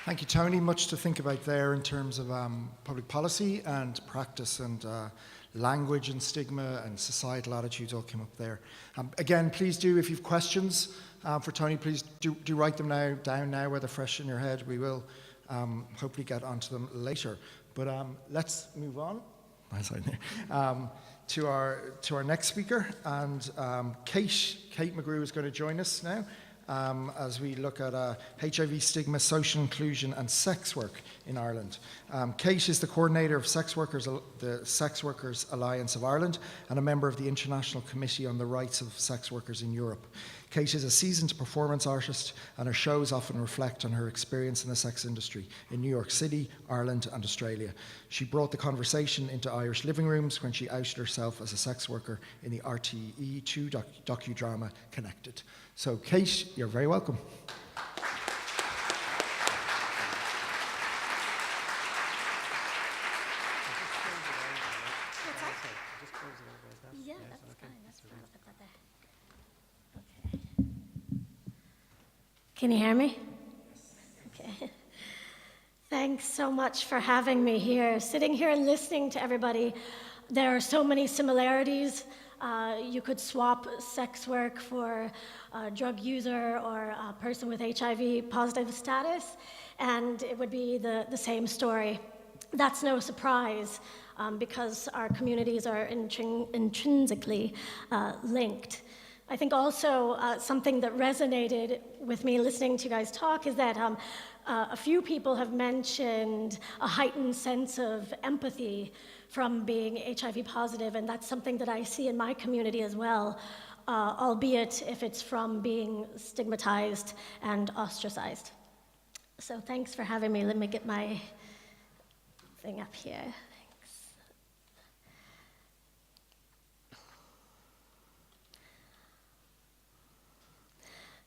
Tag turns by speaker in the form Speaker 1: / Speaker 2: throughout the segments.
Speaker 1: Thank you, Tony. Much to think about there in terms of public policy and practice and language and stigma and societal attitudes all came up there. Again, please do, if you have questions for Tony, please do write them down now where they're fresh in your head. We will hopefully get onto them later. But let's move on to our next speaker. And Kate McGrew is going to join us now. As we look at HIV, stigma, social inclusion and sex work in Ireland. Kate is the coordinator of the Sex Workers Alliance of Ireland and a member of the International Committee on the Rights of Sex Workers in Europe. Kate is a seasoned performance artist and her shows often reflect on her experience in the sex industry in New York City, Ireland and Australia. She brought the conversation into Irish living rooms when she outed herself as a sex worker in the RTE2 docudrama Connected. So Kate, you're very welcome.
Speaker 2: Yeah, that's fine. That's fine. I'll put that there. Okay. Can you hear me? Okay. Thanks so much for having me here. Sitting here and listening to everybody, there are so many similarities. You could swap sex work for a drug user or a person with HIV positive status, and it would be the same story. That's no surprise because our communities are intrinsically linked. I think also something that resonated with me listening to you guys talk is that a few people have mentioned a heightened sense of empathy from being HIV positive, and that's something that I see in my community as well, albeit if it's from being stigmatized and ostracized. So thanks for having me. Let me get my thing up here. Thanks.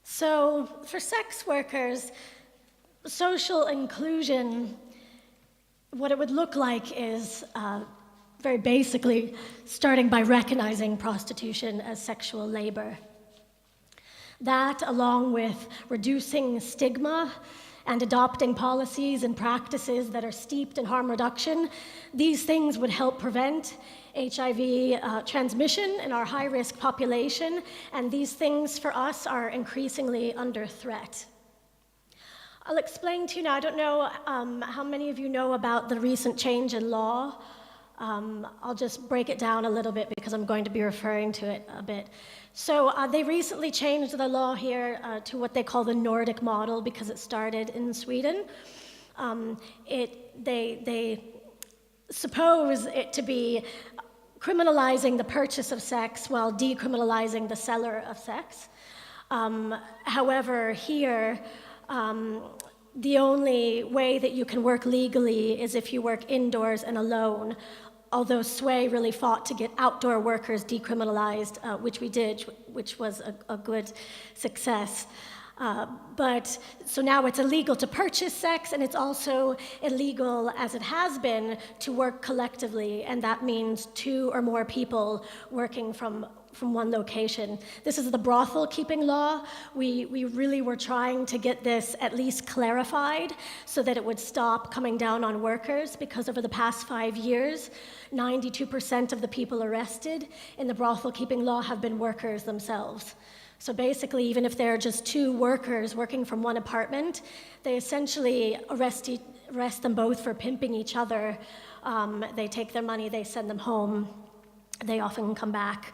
Speaker 2: So for sex workers, social inclusion, what it would look like is very basically starting by recognizing prostitution as sexual labor. That, along with reducing stigma and adopting policies and practices that are steeped in harm reduction, these things would help prevent HIV transmission in our high-risk population, and these things for us are increasingly under threat. I'll explain to you now, I don't know how many of you know about the recent change in law. I'll just break it down a little bit because I'm going to be referring to it a bit. So they recently changed the law here to what they call the Nordic model because it started in Sweden. They suppose it to be criminalizing the purchase of sex while decriminalizing the seller of sex. However, here, the only way that you can work legally is if you work indoors and alone, although SWAY really fought to get outdoor workers decriminalized, which we did, which was a good success. But so now it's illegal to purchase sex, and it's also illegal, as it has been, to work collectively, and that means 2 or more people working from one location. This is the brothel keeping law. We really were trying to get this at least clarified so that it would stop coming down on workers, because over the past 5 years, 92% of the people arrested in the brothel keeping law have been workers themselves. So basically, even if they're just 2 workers working from one apartment, they essentially arrest them both for pimping each other. They take their money, they send them home. They often come back.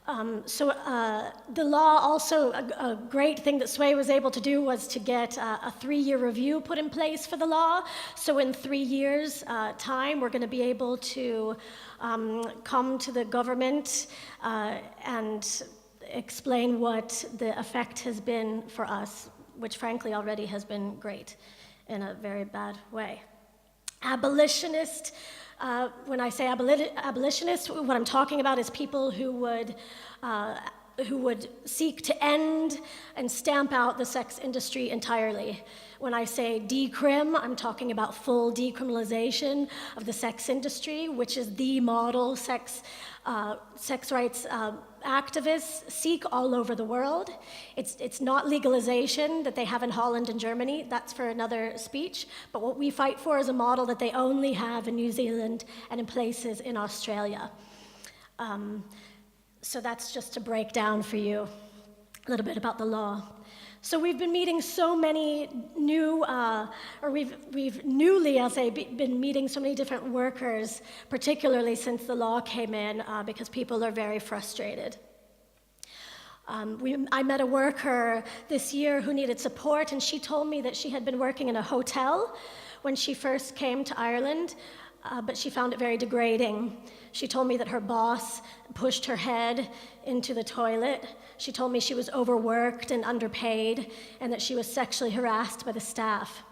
Speaker 2: The law also, a great thing that SWAY was able to do was to get a 3-year review put in place for the law. So in 3 years' time, we're going to be able to come to the government and explain what the effect has been for us, which frankly already has been great in a very bad way. Abolitionist. When I say abolitionist, what I'm talking about is people who would who would seek to end and stamp out the sex industry entirely. When I say decrim, I'm talking about full decriminalization of the sex industry, which is the model sex rights activists seek all over the world. It's not legalization that they have in Holland and Germany. That's for another speech. But what we fight for is a model that they only have in New Zealand and in places in Australia. So that's just to break down for you a little bit about the law. So we've been meeting so many new, we've newly, I'll say, been meeting so many different workers, particularly since the law came in, because people are very frustrated. I met a worker this year who needed support, and she told me that she had been working in a hotel when she first came to Ireland, but she found it very degrading. She told me that her boss pushed her head into the toilet. She told me she was overworked and underpaid, and that she was sexually harassed by the staff.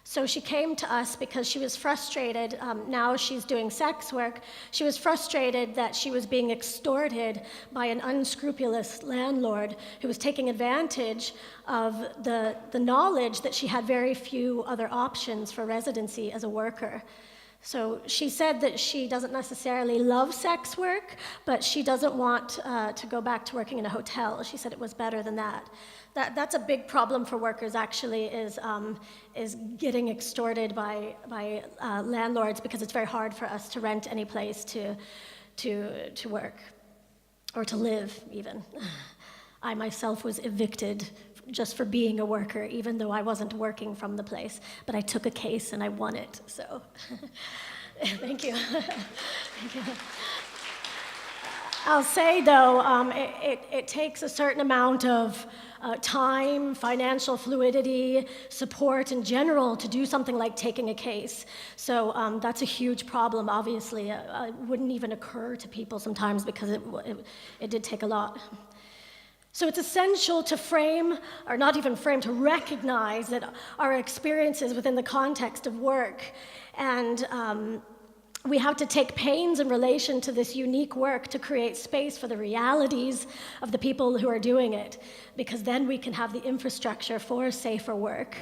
Speaker 2: So she came to us because she was frustrated. Now she's doing sex work. She was frustrated that she was being extorted by an unscrupulous landlord who was taking advantage of the knowledge that she had very few other options for residency as a worker. So she said that she doesn't necessarily love sex work, but she doesn't want to go back to working in a hotel. She said it was better than that. That's a big problem for workers, actually, is getting extorted by landlords, because it's very hard for us to rent any place to work or to live, even. I myself was evicted just for being a worker, even though I wasn't working from the place. But I took a case and I won it, so thank you. Thank you. I'll say, though, it takes a certain amount of time, financial fluidity, support in general to do something like taking a case. So that's a huge problem, obviously. It wouldn't even occur to people sometimes because it did take a lot. So it's essential to frame, or not even frame, to recognize that our experiences within the context of work, and we have to take pains in relation to this unique work to create space for the realities of the people who are doing it, because then we can have the infrastructure for safer work.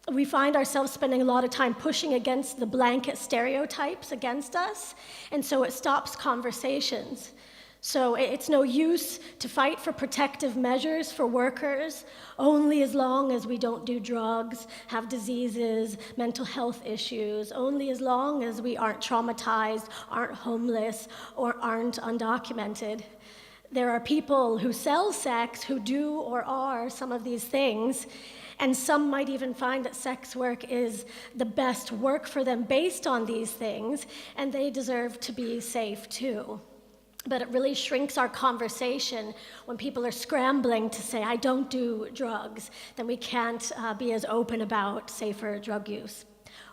Speaker 2: We find ourselves spending a lot of time pushing against the blanket stereotypes against us, and so it stops conversations. So it's no use to fight for protective measures for workers only as long as we don't do drugs, have diseases, mental health issues, only as long as we aren't traumatized, aren't homeless, or aren't undocumented. There are people who sell sex who do or are some of these things, and some might even find that sex work is the best work for them based on these things, and they deserve to be safe too. But it really shrinks our conversation when people are scrambling to say, I don't do drugs, then we can't be as open about safer drug use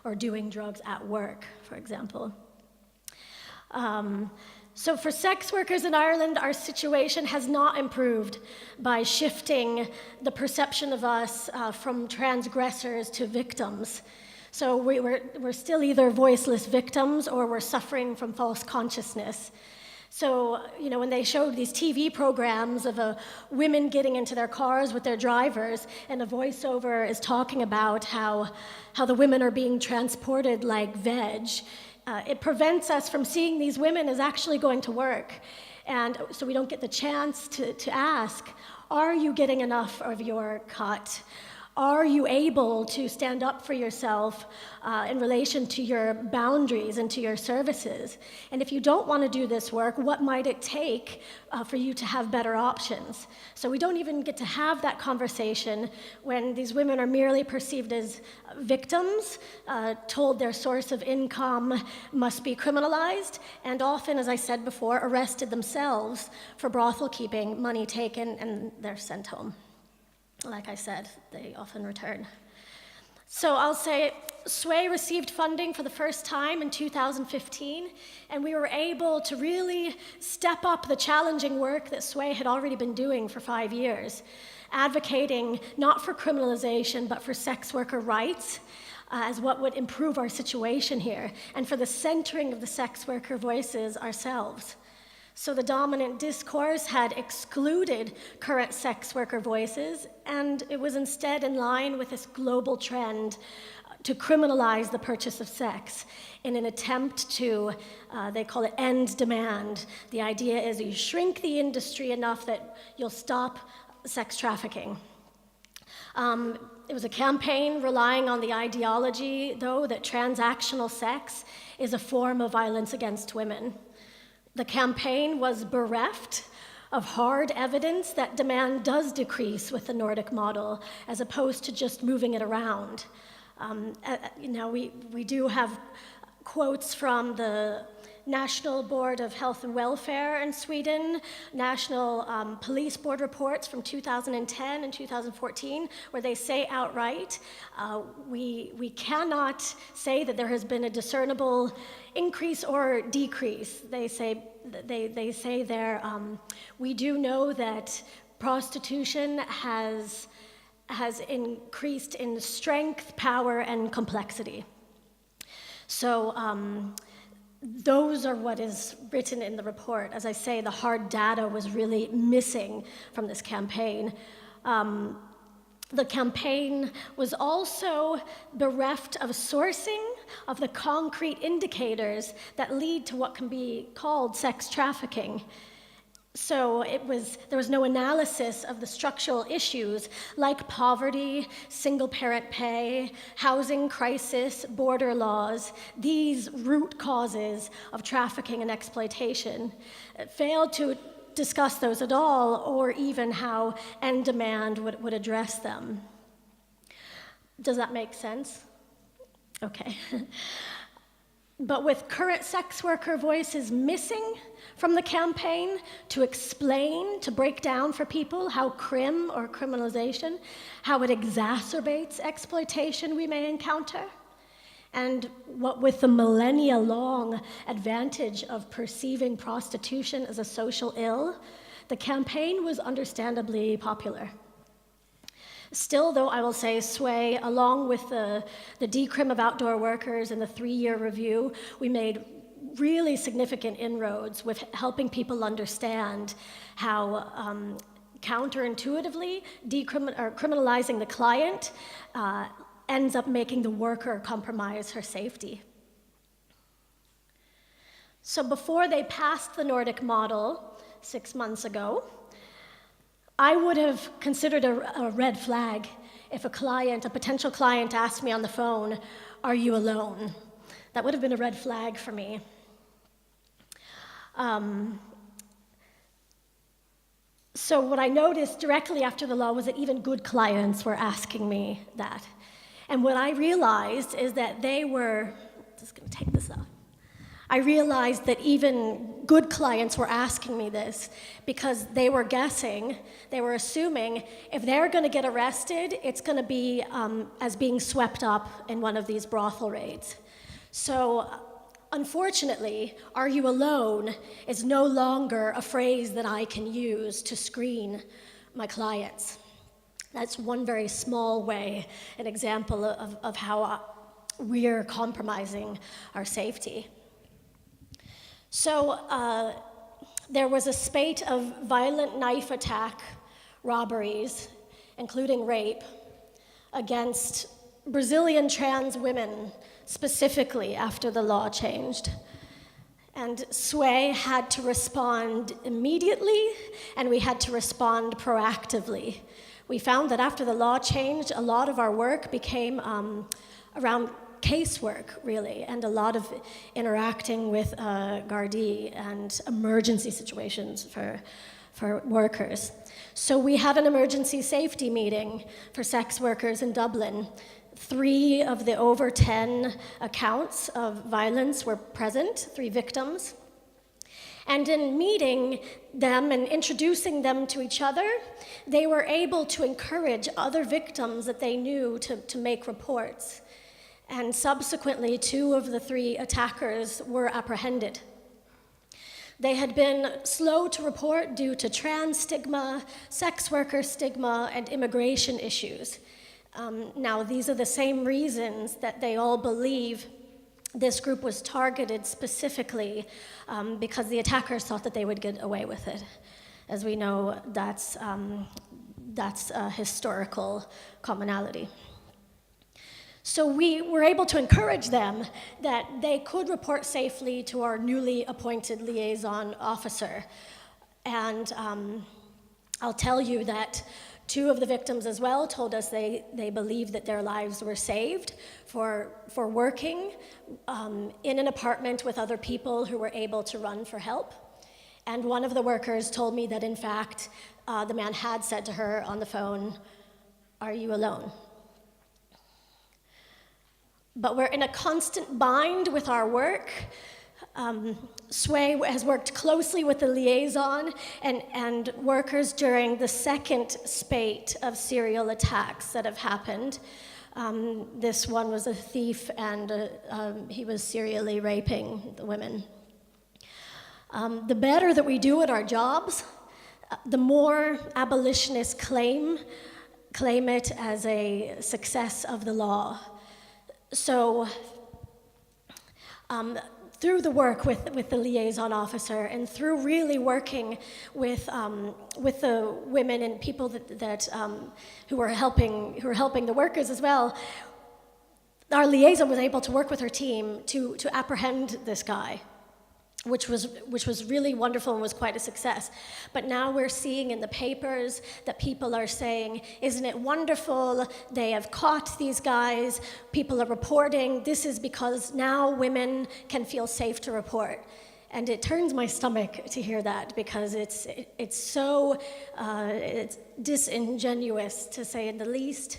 Speaker 2: or doing drugs at work, for example. So for sex workers in Ireland, our situation has not improved by shifting the perception of us from transgressors to victims. So we're still either voiceless victims or we're suffering from false consciousness. So, when they showed these TV programs of women getting into their cars with their drivers, and a voiceover is talking about how the women are being transported like veg, it prevents us from seeing these women as actually going to work. And so we don't get the chance to ask, are you getting enough of your cut? Are you able to stand up for yourself in relation to your boundaries and to your services? And if you don't want to do this work, what might it take for you to have better options? So we don't even get to have that conversation when these women are merely perceived as victims, told their source of income must be criminalized, and often, as I said before, arrested themselves for brothel keeping, money taken, and they're sent home. Like I said, they often return. So I'll say SWAY received funding for the first time in 2015, and we were able to really step up the challenging work that SWAY had already been doing for 5 years, advocating not for criminalization, but for sex worker rights as what would improve our situation here, and for the centering of the sex worker voices ourselves. So the dominant discourse had excluded current sex worker voices, and it was instead in line with this global trend to criminalize the purchase of sex in an attempt to, they call it end demand. The idea is you shrink the industry enough that you'll stop sex trafficking. It was a campaign relying on the ideology, though, that transactional sex is a form of violence against women. The campaign was bereft of hard evidence that demand does decrease with the Nordic model, as opposed to just moving it around. We do have quotes from the National Board of Health and Welfare in Sweden, National Police Board reports from 2010 and 2014, where they say outright, we cannot say that there has been a discernible increase or decrease. They say there, we do know that prostitution has increased in strength, power, and complexity. So those are what is written in the report. As I say, the hard data was really missing from this campaign. The campaign was also bereft of sourcing of the concrete indicators that lead to what can be called sex trafficking. So there was no analysis of the structural issues like poverty, single-parent pay, housing crisis, border laws, these root causes of trafficking and exploitation. It failed to discuss those at all, or even how end demand would address them. Does that make sense? Okay. But with current sex worker voices missing from the campaign to explain, to break down for people how crim or criminalization, how it exacerbates exploitation we may encounter, and what with the millennia-long advantage of perceiving prostitution as a social ill, the campaign was understandably popular. Still, though, I will say Sway, along with the decrim of outdoor workers and the 3-year review, we made really significant inroads with helping people understand how counterintuitively criminalizing the client ends up making the worker compromise her safety. So before they passed the Nordic model 6 months ago, I would have considered a red flag if a potential client asked me on the phone, "Are you alone?" That would have been a red flag for me. So what I noticed directly after the law was that even good clients were asking me that. And what I realized is that just gonna take this off. I realized that even good clients were asking me this because they were assuming if they're gonna get arrested, it's gonna be as being swept up in one of these brothel raids. So unfortunately, "Are you alone?" is no longer a phrase that I can use to screen my clients. That's one very small way, an example of how we're compromising our safety. So there was a spate of violent knife attack robberies, including rape, against Brazilian trans women, specifically after the law changed. And Sway had to respond immediately, and we had to respond proactively. We found that after the law changed, a lot of our work became around casework, really, and a lot of interacting with Gardaí and emergency situations for workers. So we had an emergency safety meeting for sex workers in Dublin. 3 of the over 10 accounts of violence were present, 3 victims. And in meeting them and introducing them to each other, they were able to encourage other victims that they knew to make reports. And subsequently, 2 of the 3 attackers were apprehended. They had been slow to report due to trans stigma, sex worker stigma, and immigration issues. Now, these are the same reasons that they all believe this group was targeted specifically because the attackers thought that they would get away with it. As we know, that's a historical commonality. So we were able to encourage them that they could report safely to our newly appointed liaison officer. And I'll tell you that 2 of the victims as well told us they believed that their lives were saved for working in an apartment with other people who were able to run for help. And one of the workers told me that, in fact, the man had said to her on the phone, "Are you alone?" But we're in a constant bind with our work. Sway has worked closely with the liaison and workers during the second spate of serial attacks that have happened. This one was a thief, and he was serially raping the women. The better that we do at our jobs, the more abolitionists claim it as a success of the law. So through the work with the liaison officer and through really working with the women and people who were helping the workers as well, our liaison was able to work with her team to apprehend this guy, which was really wonderful and was quite a success. But now we're seeing in the papers that people are saying, "Isn't it wonderful? They have caught these guys." People are reporting. This is because now women can feel safe to report. And it turns my stomach to hear that, because it's so it's disingenuous, to say the least,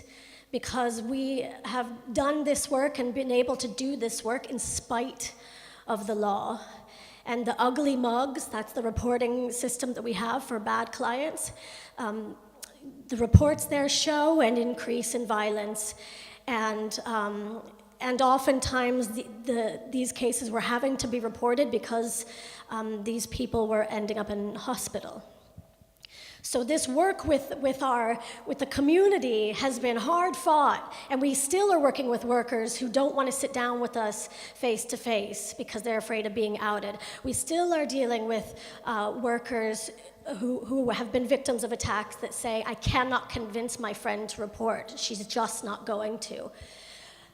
Speaker 2: because we have done this work and been able to do this work in spite of the law. And the ugly mugs, that's the reporting system that we have for bad clients. The reports there show an increase in violence, and oftentimes these cases were having to be reported because these people were ending up in hospital. So this work with the community has been hard fought, and we still are working with workers who don't want to sit down with us face to face because they're afraid of being outed. We still are dealing with workers who have been victims of attacks that say, "I cannot convince my friend to report. She's just not going to."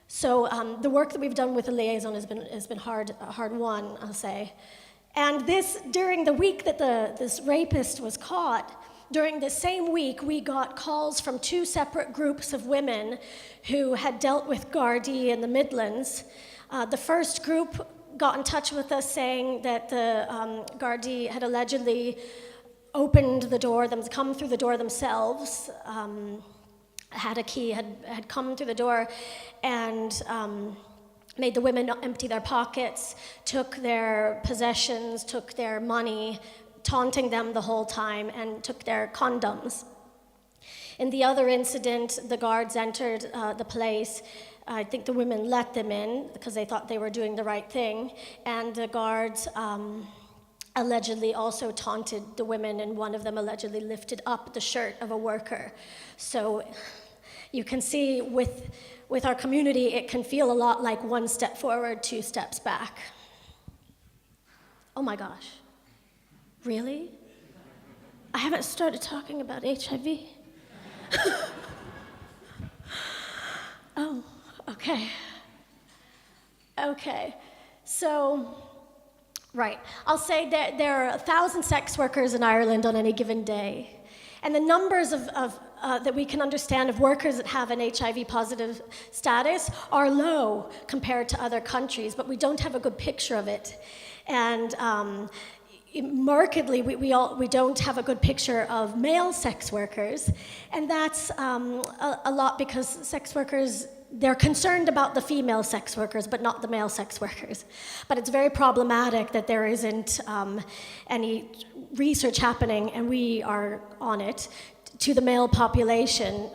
Speaker 2: So the work that we've done with the liaison has been hard won, I'll say. And during the week that this rapist was caught, during the same week, we got calls from 2 separate groups of women who had dealt with Gardaí in the Midlands. The first group got in touch with us saying that the Gardaí had allegedly opened the door, come through the door themselves, had a key, had come through the door, and made the women empty their pockets, took their possessions, took their money, taunting them the whole time, and took their condoms. In the other incident, the guards entered the place. I think the women let them in because they thought they were doing the right thing, and the guards allegedly also taunted the women, and one of them allegedly lifted up the shirt of a worker. So you can see with our community, it can feel a lot like 1 step forward, 2 steps back. Oh my gosh. Really? I haven't started talking about HIV. Oh, okay. Okay, so, right. I'll say that there are 1,000 sex workers in Ireland on any given day. And the numbers that we can understand of workers that have an HIV positive status are low compared to other countries, but we don't have a good picture of it. And markedly, we don't have a good picture of male sex workers, and that's a lot because sex workers, they're concerned about the female sex workers, but not the male sex workers. But it's very problematic that there isn't any research happening, and we are on it, to the male population,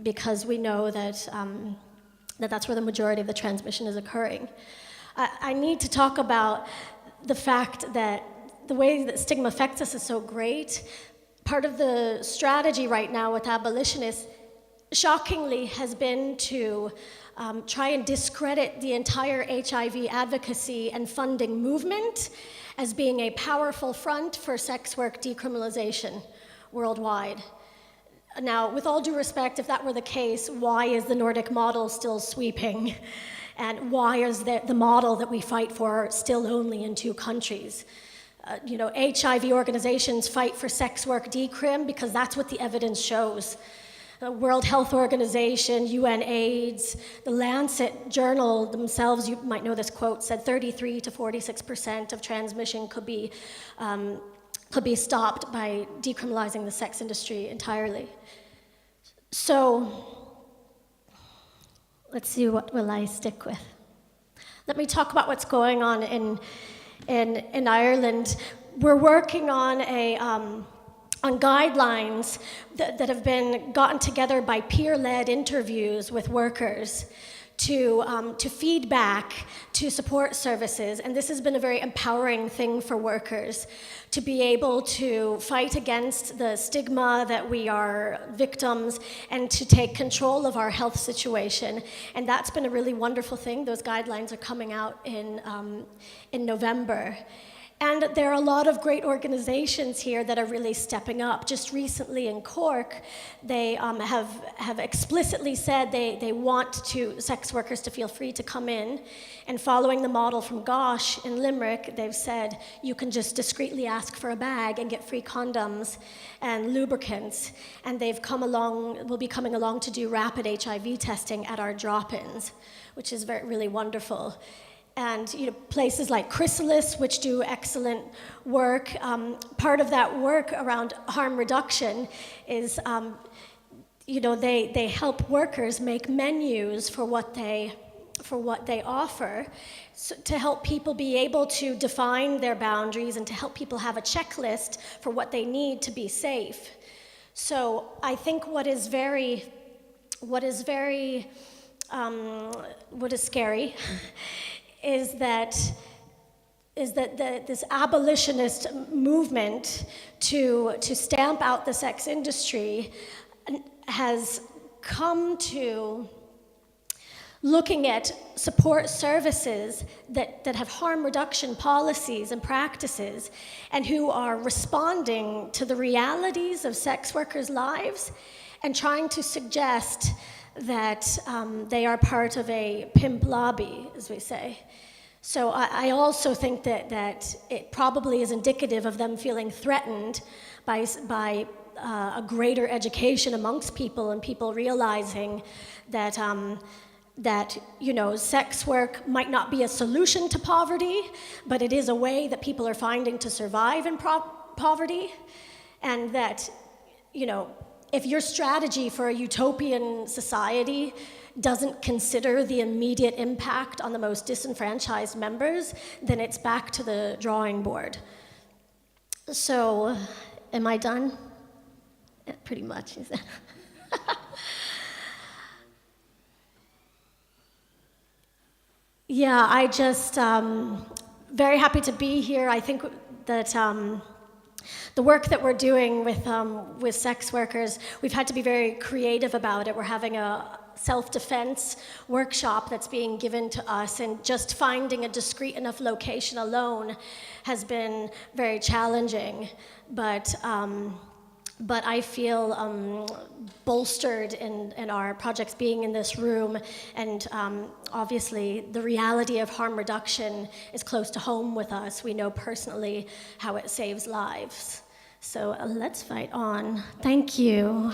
Speaker 2: because we know that that's where the majority of the transmission is occurring. I need to talk about the fact that the way that stigma affects us is so great. Part of the strategy right now with abolitionists, shockingly, has been to try and discredit the entire HIV advocacy and funding movement as being a powerful front for sex work decriminalization worldwide. Now, with all due respect, if that were the case, why is the Nordic model still sweeping? And why is the model that we fight for still only in 2 countries? HIV organizations fight for sex work decrim because that's what the evidence shows. The World Health Organization, UN AIDS, the Lancet journal themselves, you might know this quote, said 33 to 46% of transmission could be stopped by decriminalizing the sex industry entirely. So, let's see, what will I stick with? Let me talk about what's going on in Ireland. We're working on on guidelines that have been gotten together by peer-led interviews with workers to feedback to support services, and this has been a very empowering thing for workers to be able to fight against the stigma that we are victims and to take control of our health situation. And that's been a really wonderful thing. Those guidelines are coming out in November. And there are a lot of great organizations here that are really stepping up. Just recently in Cork, they have explicitly said they want sex workers to feel free to come in. And following the model from Gosh in Limerick, they've said you can just discreetly ask for a bag and get free condoms and lubricants. And will be coming along to do rapid HIV testing at our drop-ins, which is really wonderful. And places like Chrysalis, which do excellent work. Part of that work around harm reduction is, they help workers make menus for what they offer, to help people be able to define their boundaries and to help people have a checklist for what they need to be safe. So I think what is scary is that this abolitionist movement to stamp out the sex industry has come to looking at support services that have harm reduction policies and practices and who are responding to the realities of sex workers' lives and trying to suggest that they are part of a pimp lobby, as we say. So I also think that it probably is indicative of them feeling threatened by a greater education amongst people and people realizing that sex work might not be a solution to poverty, but it is a way that people are finding to survive in poverty, and that if your strategy for a utopian society doesn't consider the immediate impact on the most disenfranchised members, then it's back to the drawing board. So, am I done? Yeah, pretty much, is that? Yeah, I just very happy to be here. I think that the work that we're doing with sex workers, we've had to be very creative about it. We're having a self-defense workshop that's being given to us, and just finding a discrete enough location alone has been very challenging. But I feel bolstered in our projects being in this room, and obviously the reality of harm reduction is close to home with us. We know personally how it saves lives. So let's fight on. Thank you.